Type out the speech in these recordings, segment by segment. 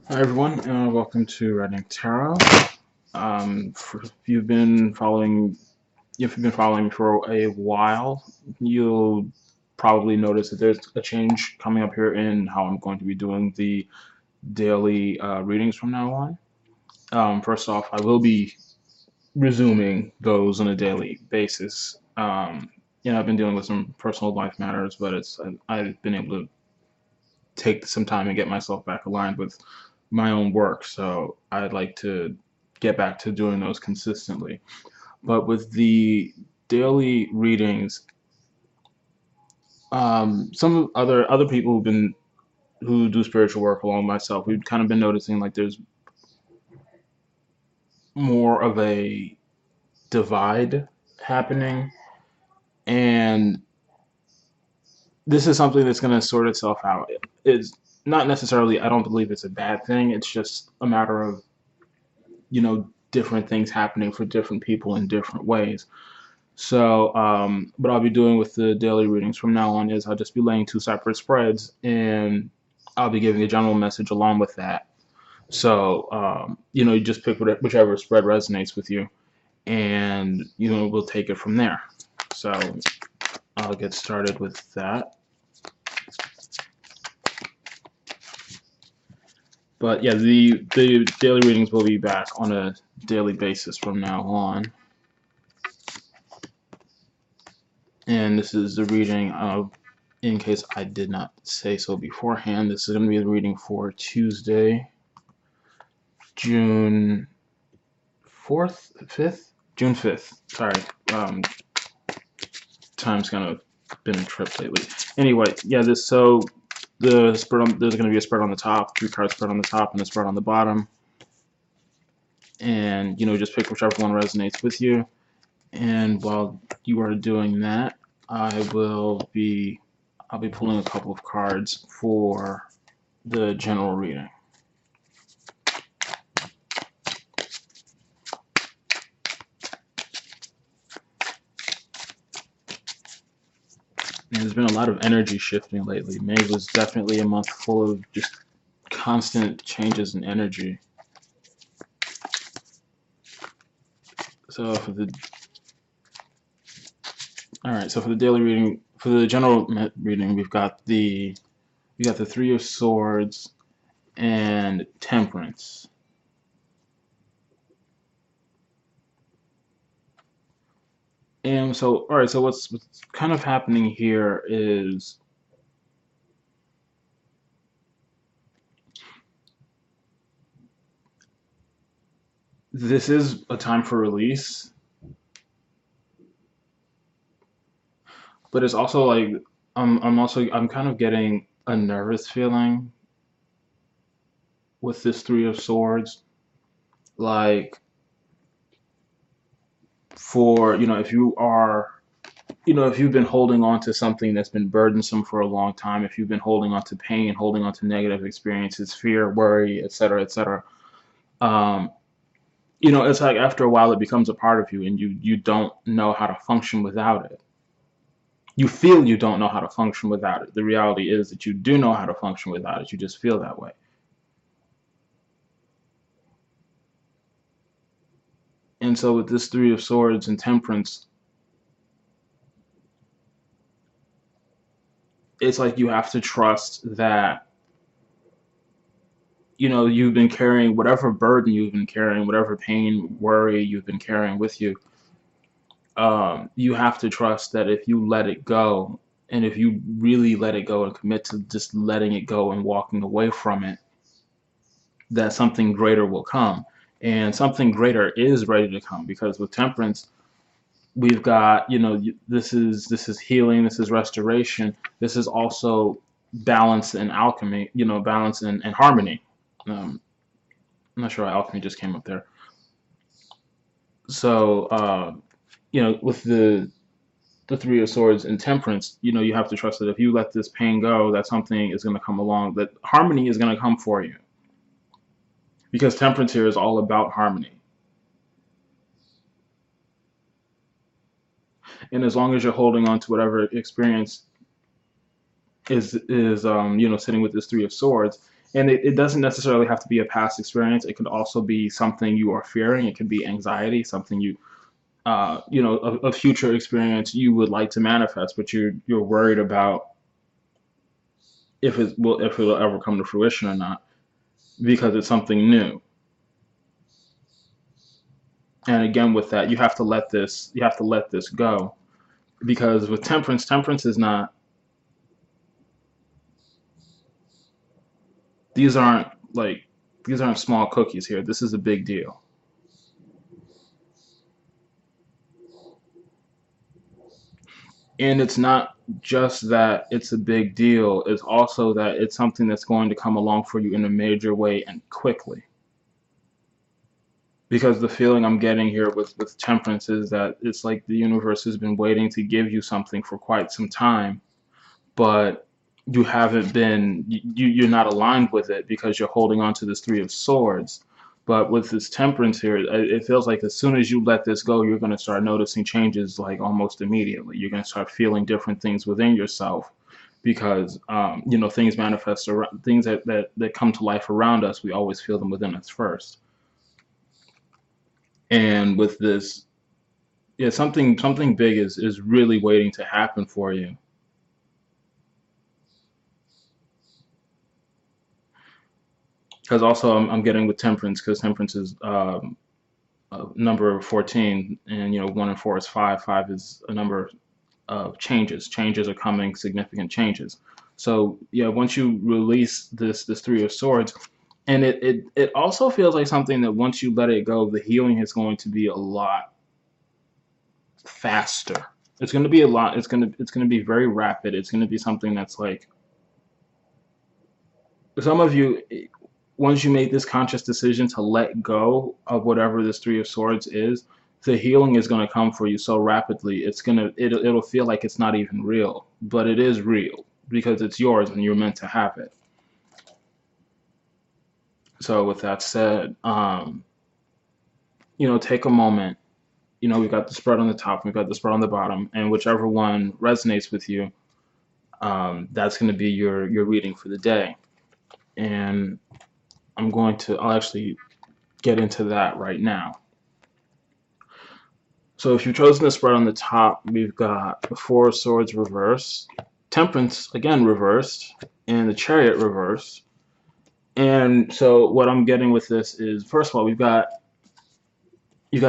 Hi everyone, welcome to Writing Tarot. If you've been following, if you've been following me for a while, you'll probably notice that there's a change coming up here in how I'm going to be doing the daily readings from now on. First off, I will be resuming those on a daily basis. I've been dealing with some personal life matters, but I've been able to take some time and get myself back aligned with my own work. So I'd like to get back to doing those consistently. But with the daily readings, some other people who do spiritual work along myself, we've kind of been noticing like there's more of a divide happening, and this is something that's going to sort itself out. It's not necessarily, I don't believe it's a bad thing. It's just a matter of different things happening for different people in different ways. So, what I'll be doing with the daily readings from now on is I'll just be laying two separate spreads, and I'll be giving a general message along with that. So, you just pick whichever spread resonates with you, and we'll take it from there. So, I'll get started with that. But yeah, the daily readings will be back on a daily basis from now on. And this is the reading of, in case I did not say so beforehand, this is going to be the reading for Tuesday, June 4th, 5th? June 5th. Sorry. Time's kind of been a trip lately. Anyway, yeah, there's going to be a spread on the top, 3 card spread on the top, and a spread on the bottom. And, just pick whichever one resonates with you. And while you are doing that, I'll be pulling a couple of cards for the general reading. And there's been a lot of energy shifting lately. May was definitely a month full of just constant changes in energy. So for the daily reading, for the general reading, we got the 3 of Swords and Temperance. And so, all right, so what's kind of happening here is this is a time for release, but it's also like I'm kind of getting a nervous feeling with this 3 of Swords. Like, for if you are if you've been holding on to something that's been burdensome for a long time, if you've been holding on to pain, holding on to negative experiences, fear, worry, etc., etc., um, it's like after a while it becomes a part of you, and you don't know how to function without it. You feel you don't know how to function without it. The reality is that you do know how to function without it. You just feel that way. And so with this 3 of Swords and Temperance, it's like you have to trust that you've been carrying whatever burden you've been carrying, whatever pain, worry you've been carrying with you. You have to trust that if you let it go, and if you really let it go and commit to just letting it go and walking away from it, that something greater will come. And something greater is ready to come, because with Temperance, we've got, this is healing, this is restoration, this is also balance and alchemy, balance and harmony. I'm not sure why alchemy just came up there. So, with the 3 of Swords and Temperance, you have to trust that if you let this pain go, that something is going to come along, that harmony is going to come for you. Because Temperance here is all about harmony. And as long as you're holding on to whatever experience is sitting with this 3 of Swords, And it doesn't necessarily have to be a past experience. It could also be something you are fearing. It could be anxiety, something a future experience you would like to manifest, but you're worried about if it will ever come to fruition or not, because it's something new. And again, with that, you have to let this go, because with temperance is not, these aren't like these aren't small cookies here. This is a big deal. And it's not just that it's a big deal, it's also that it's something that's going to come along for you in a major way and quickly. Because the feeling I'm getting here with temperance is that it's like the universe has been waiting to give you something for quite some time, but you haven't been you're not aligned with it because you're holding on to this three of swords. But with this temperance here, it feels like as soon as you let this go, you're going to start noticing changes like almost immediately. You're going to start feeling different things within yourself because things manifest around, things that come to life around us. We always feel them within us first. And with this, yeah, something big is really waiting to happen for you. Because also I'm getting with temperance, because temperance is number 14, and 1 and 4 is 5. 5 is a number of changes. Changes are coming, significant changes. So yeah, once you release this three of swords, and it also feels like something that once you let it go, the healing is going to be a lot faster. It's going to be a lot. It's going to be very rapid. It's going to be something that's like, some of you, once you make this conscious decision to let go of whatever this three of swords is, the healing is going to come for you so rapidly. It'll feel like it's not even real, but it is real because it's yours and you're meant to have it. So with that said, take a moment. We've got the spread on the top, we've got the spread on the bottom, and whichever one resonates with you, that's going to be your reading for the day. And I'll actually get into that right now. So if you've chosen the spread on the top, we've got the Four of Swords reversed, Temperance again reversed, and the Chariot reversed. And so what I'm getting with this is, first of all, you've got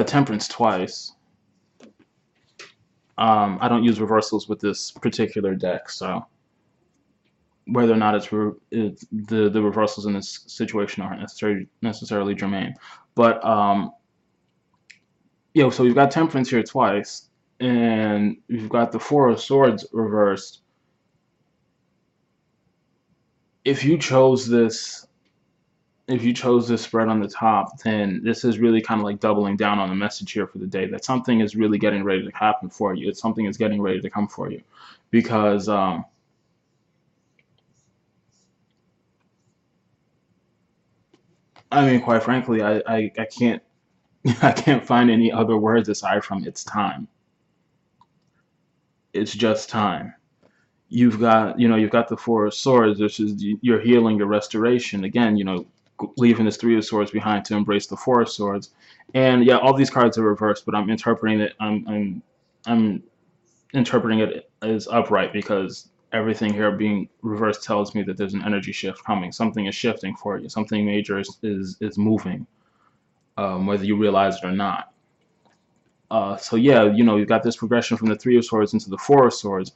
Temperance twice. I don't use reversals with this particular deck, so whether or not it's the reversals in this situation aren't necessarily germane. But so we've got Temperance here twice, and we've got the Four of Swords reversed. If you chose this spread on the top, then this is really kind of like doubling down on the message here for the day, that something is really getting ready to happen for you. It's something is getting ready to come for you, because I mean, quite frankly, I can't I can't find any other words aside from it's time. It's just time. You've got the Four of Swords, which is your healing, your restoration. Again, leaving this Three of Swords behind to embrace the Four of Swords. And yeah, all these cards are reversed, but I'm interpreting it. I'm interpreting it as upright, because everything here being reversed tells me that there's an energy shift coming. Something is shifting for you. Something major is moving, whether you realize it or not. So yeah, you've got this progression from the Three of Swords into the Four of Swords,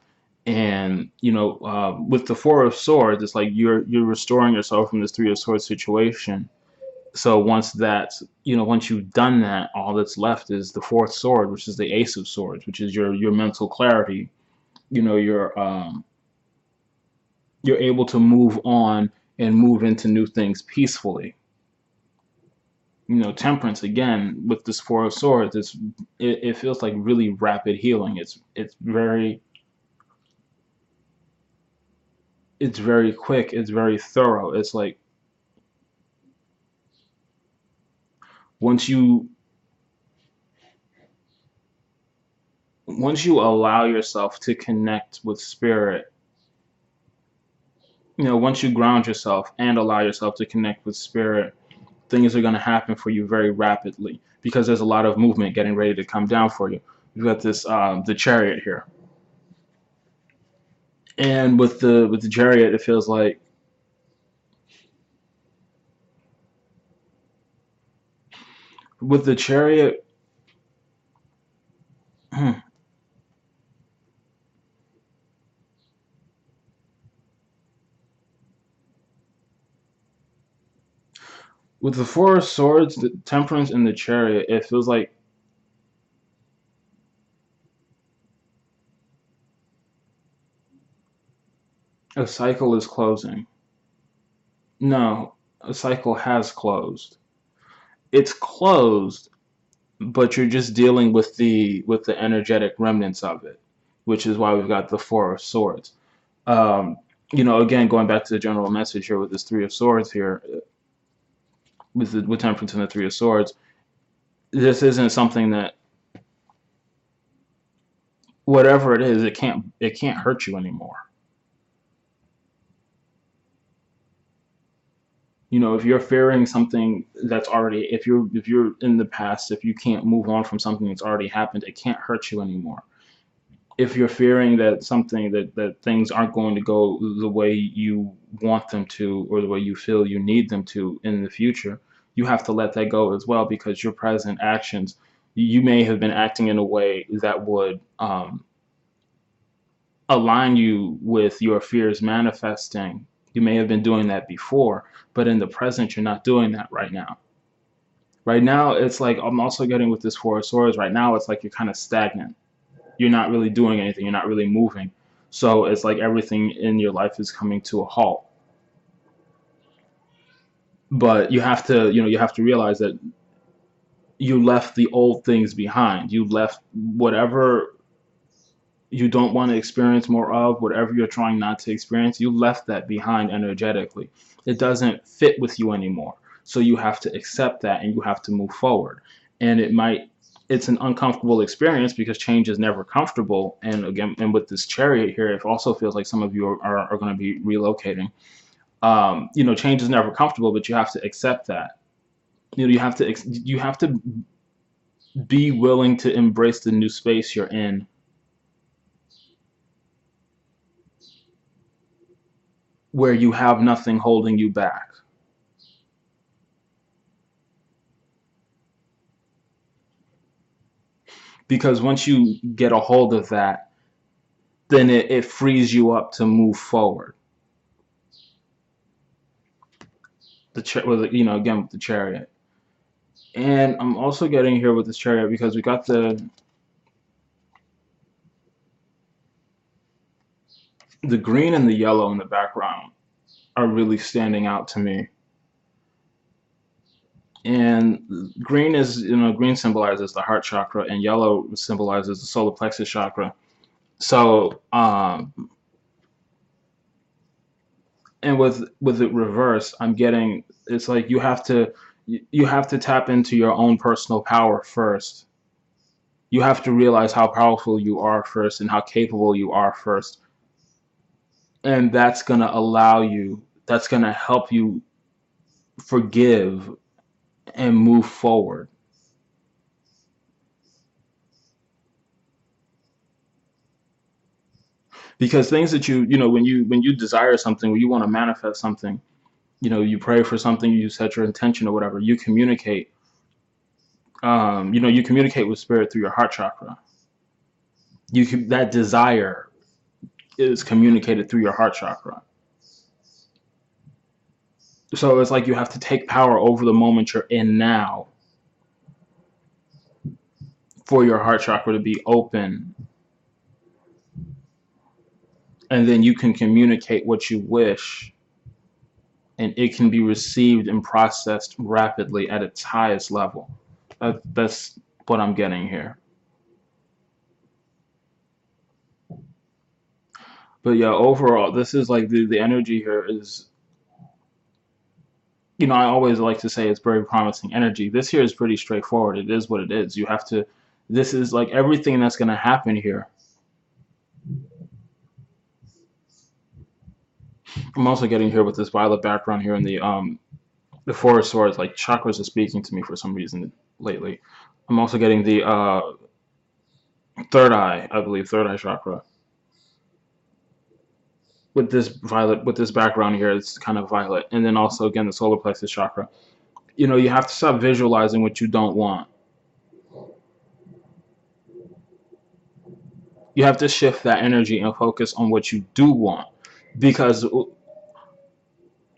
and with the Four of Swords, it's like you're restoring yourself from this Three of Swords situation. So once you've done that, all that's left is the fourth sword, which is the Ace of Swords, which is your mental clarity. You're able to move on and move into new things peacefully. Temperance again with this Four of Swords, it feels like really rapid healing. It's very quick. It's very thorough. It's like once you once you allow yourself to connect with spirit, once you ground yourself and allow yourself to connect with spirit, things are going to happen for you very rapidly because there's a lot of movement getting ready to come down for you. We've got this the chariot here, and with the chariot, it feels like with the chariot. With the Four of Swords, the Temperance, and the Chariot, it feels like a cycle is closing. No, a cycle has closed. It's closed, but you're just dealing with the energetic remnants of it, which is why we've got the Four of Swords. Um, again, going back to the general message here with this Three of Swords here, with Temperance and the Three of Swords, this isn't something that whatever it is, it can't hurt you anymore. If you're fearing something that's already, if you're in the past, if you can't move on from something that's already happened, it can't hurt you anymore. If you're fearing that something that things aren't going to go the way you want them to or the way you feel you need them to in the future, you have to let that go as well, because your present actions, you may have been acting in a way that would align you with your fears manifesting. You may have been doing that before, but in the present, you're not doing that right now. Right now, it's like I'm also getting with this Four of Swords. Right now, it's like you're kind of stagnant. You're not really doing anything. You're not really moving. So it's like everything in your life is coming to a halt. But you have to realize that you left the old things behind. You left whatever you don't want to experience more of, whatever you're trying not to experience, you left that behind energetically. It doesn't fit with you anymore. So you have to accept that and you have to move forward. And it's an uncomfortable experience because change is never comfortable. And again, and with this chariot here, it also feels like some of you are going to be relocating. Change is never comfortable, but you have to accept that. You have to be willing to embrace the new space you're in, where you have nothing holding you back. Because once you get a hold of that, then it frees you up to move forward. Again with the chariot, and I'm also getting here with this chariot because we got the green and the yellow in the background are really standing out to me. And green symbolizes the heart chakra, and yellow symbolizes the solar plexus chakra. So, and with it reverse, I'm getting it's like you have to tap into your own personal power first. You have to realize how powerful you are first and how capable you are first, and that's going to help you forgive and move forward. Because things that when you desire something, when you want to manifest something, you pray for something, you set your intention or whatever, you communicate with spirit through your heart chakra. That desire is communicated through your heart chakra. So it's like you have to take power over the moment you're in now for your heart chakra to be open, and then you can communicate what you wish, and it can be received and processed rapidly at its highest level. That's what I'm getting here. But yeah, overall, this is like the energy here is, I always like to say it's very promising energy. This here is pretty straightforward. It is what it is. This is like everything that's going to happen here. I'm also getting here with this violet background here in the Four of Swords. Like chakras are speaking to me for some reason lately. I'm also getting the third eye, I believe, third eye chakra with this violet, with this background here. It's kind of violet, and then also again the solar plexus chakra. You know, you have to stop visualizing what you don't want. You have to shift that energy and focus on what you do want, because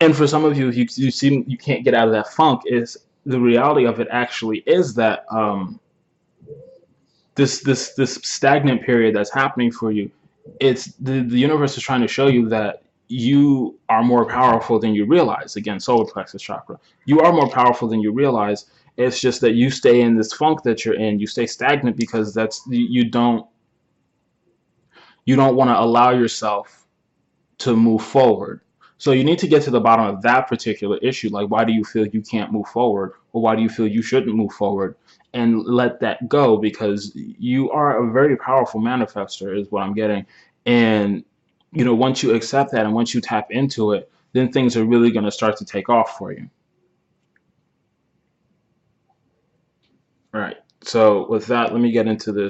and for some of you, you seem you can't get out of that funk. Is the reality of it actually is that this stagnant period that's happening for you, it's the universe is trying to show you that you are more powerful than you realize. Again, solar plexus chakra, you are more powerful than you realize. It's just that you stay in this funk that you're in, you stay stagnant because that's you don't want to allow yourself to move forward. So you need to get to the bottom of that particular issue. Like, why do you feel you can't move forward? Or why do you feel you shouldn't move forward? And let that go, because you are a very powerful manifester, is what I'm getting. And, you know, once you accept that and once you tap into it, then things are really going to start to take off for you. All right. So with that, let me get into the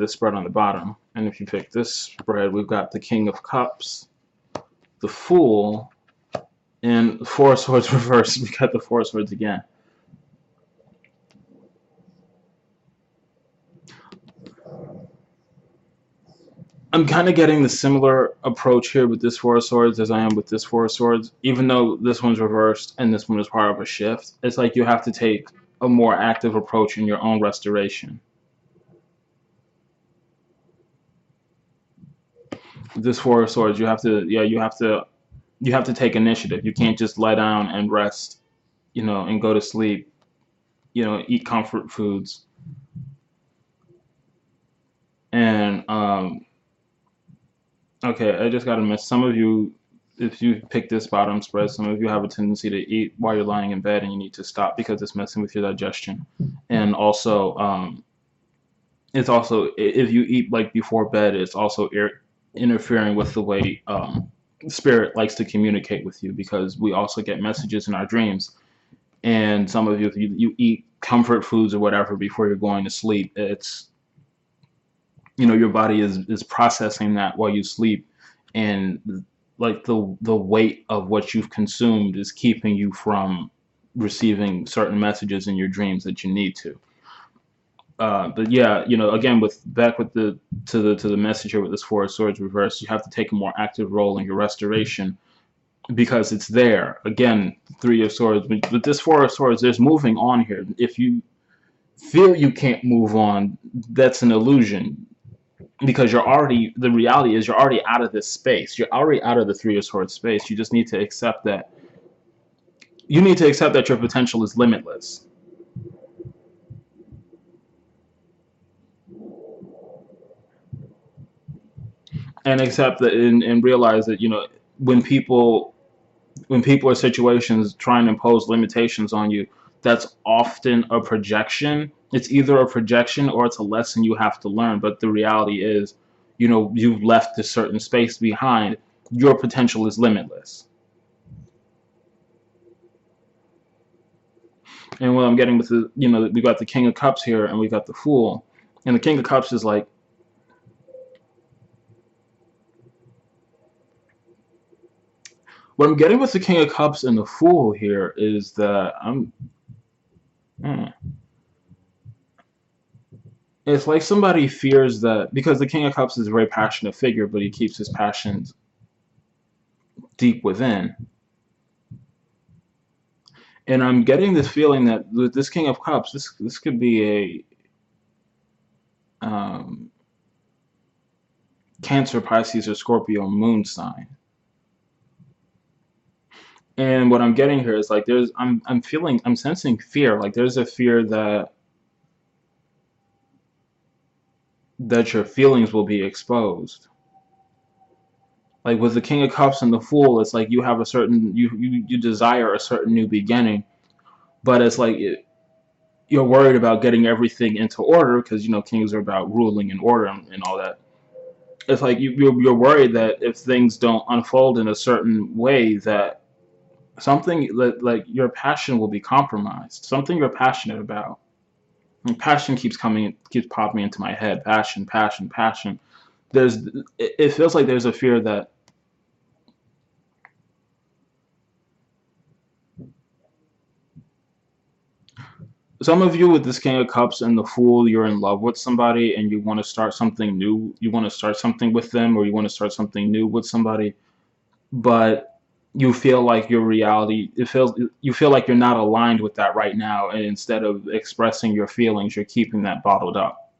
spread on the bottom. And if you pick this spread, we've got the King of Cups, the Fool, and the Four of Swords reversed. We got the Four of Swords again. I'm kind of getting the similar approach here with this Four of Swords as I am with this Four of Swords. Even though this one's reversed and this one is part of a shift, it's like you have to take a more active approach in your own restoration. With this Four of Swords, you have to, yeah, you have to take initiative. You can't just lie down and rest, you know, and go to sleep, you know, eat comfort foods. And okay, I just got to miss some of you. If you pick this bottom spread, some of you have a tendency to eat while you're lying in bed, and you need to stop because it's messing with your digestion. And also, it's also if you eat like before bed, it's also interfering with the way spirit likes to communicate with you, because we also get messages in our dreams. And some of you, if you eat comfort foods or whatever before you're going to sleep, it's, you know, your body is processing that while you sleep, and like the weight of what you've consumed is keeping you from receiving certain messages in your dreams that you need to. But yeah, you know, again, with back with the message here with this Four of Swords reversed, you have to take a more active role in your restoration, because it's there. Again, Three of Swords. With this Four of Swords, there's moving on here. If you feel you can't move on, that's an illusion, because you're already, the reality is you're already out of this space. You're already out of the Three of Swords space. You just need to accept that. You need to accept that your potential is limitless. And accept that, and realize that, you know, when people when people or situations try and impose limitations on you, that's often a projection. It's either a projection or it's a lesson you have to learn. But the reality is, you know, you've left a certain space behind. Your potential is limitless. And what I'm getting with the, you know, we got the King of Cups here and we got the Fool. And the King of Cups is like, what I'm getting with the King of Cups and the Fool here is that hmm, it's like somebody fears that, because the King of Cups is a very passionate figure, but he keeps his passions deep within. And I'm getting this feeling that with this King of Cups, this could be a Cancer, Pisces, or Scorpio moon sign. And what I'm getting here is like I'm sensing fear. Like there's a fear that your feelings will be exposed. Like with the King of Cups and the Fool, it's like you have a certain you desire a certain new beginning, but it's like you're worried about getting everything into order, because you know kings are about ruling and order and all that. it's like you're worried that if things don't unfold in a certain way, that something like your passion will be compromised. Something you're passionate about. And passion keeps popping into my head. Passion, passion, passion. There's it feels like there's a fear that some of you with this King of Cups and the Fool, you're in love with somebody and you want to start something new. You want to start something with them, or you want to start something new with somebody, but you feel like your reality, you feel like you're not aligned with that right now, and instead of expressing your feelings, you're keeping that bottled up,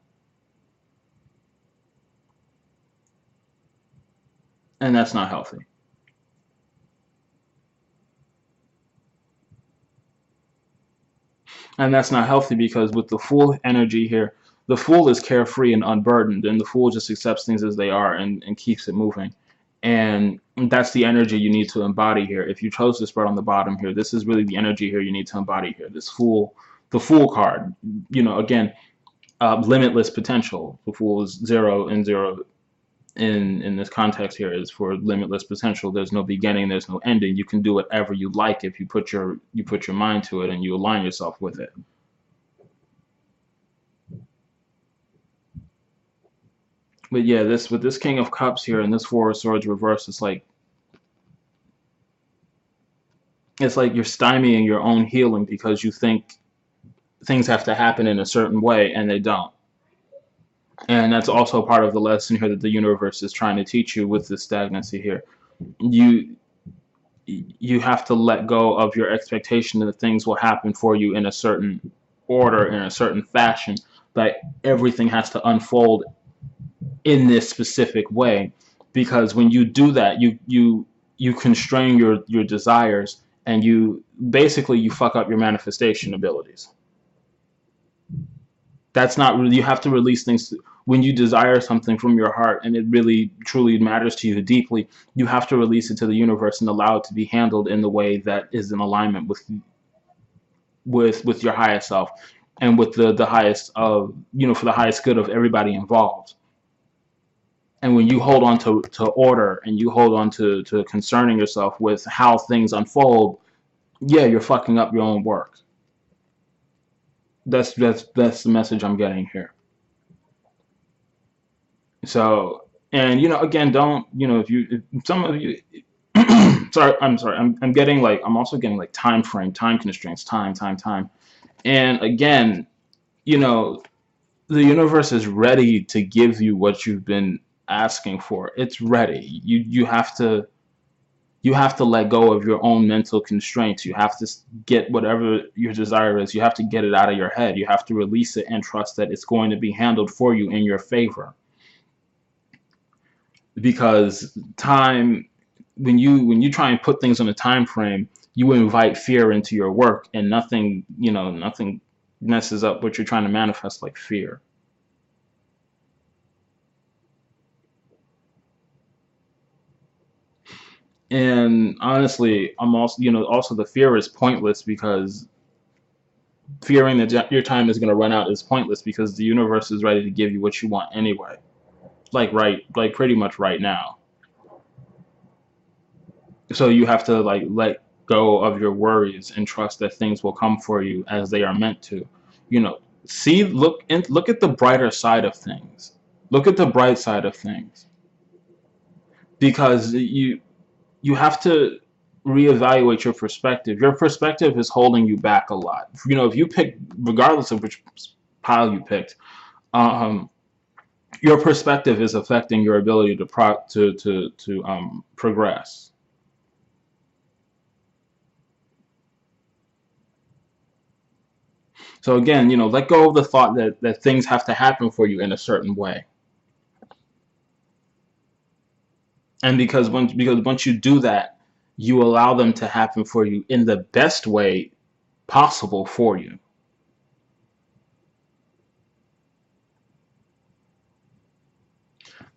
and that's not healthy. And that's not healthy because with the Fool energy here, the Fool is carefree and unburdened, and the Fool just accepts things as they are and keeps it moving. And that's the energy you need to embody here. If you chose this spread on the bottom here, this is really the energy here you need to embody here. This Fool, the Fool card, again, limitless potential. The Fool is zero, and zero in this context here is for limitless potential. There's no beginning, there's no ending. You can do whatever you like if you put your mind to it and you align yourself with it. But yeah, this with this King of Cups here and this Four of Swords reversed, it's like you're stymieing your own healing because you think things have to happen in a certain way and they don't. And that's also part of the lesson here that the universe is trying to teach you with this stagnancy here. You you have to let go of your expectation that things will happen for you in a certain order, in a certain fashion, that everything has to unfold in this specific way, because when you do that, you constrain your desires, and you fuck up your manifestation abilities. That's not really, you have to release things when you desire something from your heart and it really truly matters to you deeply. You have to release it to the universe and allow it to be handled in the way that is in alignment with your highest self, and with the highest of, for the highest good of everybody involved. And when you hold on to order, and you hold on to concerning yourself with how things unfold, yeah, you're fucking up your own work. That's the message I'm getting here. So, and again, don't, if some of you, sorry, I'm getting like, I'm also getting like time frame, time constraints, time. And again, you know, the universe is ready to give you what you've been asking for. It's ready. You have to let go of your own mental constraints. You have to get whatever your desire is. You have to get it out of your head. You have to release it and trust that it's going to be handled for you in your favor. Because time, when you try and put things on a time frame, you invite fear into your work, and nothing messes up what you're trying to manifest like fear. And honestly, I'm also the fear is pointless, because fearing that your time is going to run out is pointless, because the universe is ready to give you what you want anyway. Like pretty much right now. So you have to like let go of your worries and trust that things will come for you as they are meant to. Look at the brighter side of things. Look at the bright side of things, because you have to reevaluate your perspective. Your perspective is holding you back a lot. If you pick, regardless of which pile you picked, um, your perspective is affecting your ability to progress. So again, let go of the thought that things have to happen for you in a certain way. And because once you do that, you allow them to happen for you in the best way possible for you.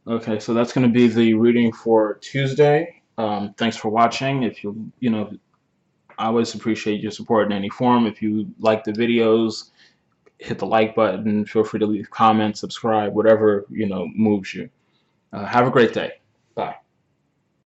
Okay, so that's going to be the reading for Tuesday. Thanks for watching. If I always appreciate your support in any form. If you like the videos, hit the like button. Feel free to leave comments, subscribe, whatever moves you. Have a great day. Bye.